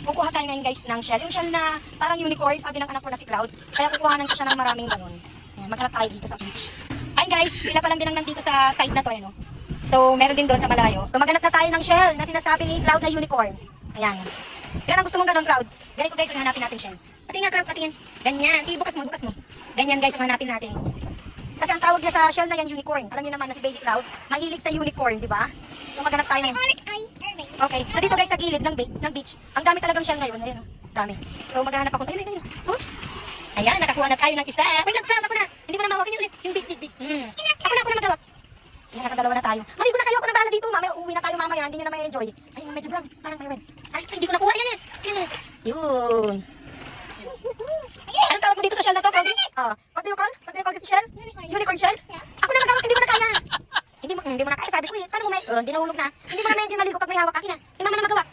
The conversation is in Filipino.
Kukuha tayo ngayon guys ng shell. Yung shell na parang unicorn, sabi ng anak ko na si Cloud. Kaya kukuhanan ko siya ng maraming ganun. Ayan, maghanap tayo dito sa beach. Ayun guys, sila pa lang din ang nandito sa side na to, no? So, meron din doon sa malayo. So, maghanap na tayo ng shell na sinasabi ni Cloud na unicorn. Ayan. Ilan ang gusto mong ganun, Cloud? Ganito guys, ang hanapin natin shell. Patingin nga, Cloud, patingin. Ganyan. Bukas mo, bukas mo. Ganyan guys, ang hanapin natin. Kasi ang tawag niya sa shell na yan, unicorn. Alam niyo naman na si Baby Cloud, mahilig sa unicorn, di ba? So, maghanap tayo ng... Okay, so dito guys sa gilid ng beach, ang dami talagang shell ngayon. Ayun, oh. Dami. So, maghahanap ako. Ayun. Oops. Ayan, nakakuha na tayo ng isa. Wait lang, Cloud, ako na. Hindi mo na mahawakin yung ulit. Yung big. Ako na maghawak. Ayan, nakadalawa na tayo. Maligo na kayo, ako na bahala dito. Mamaya, uuwi na tayo mamaya. Hindi nyo na may enjoy. Ayun, medyo brown. Parang may red. Ay, hindi ko nakuha. Yan. Yun. Anong tawag mo dito sa shell na to, Cloudy? What do you call? What do you call this shell? Unicorn shell? Ako na maghawak, hindi mo na kaya. Hindi mo na kaya, sabi ko eh. Paano mo may... hindi nahulog na. Hindi mo na medyo maligo pag may hawak. Akin na. Si mama na magawa.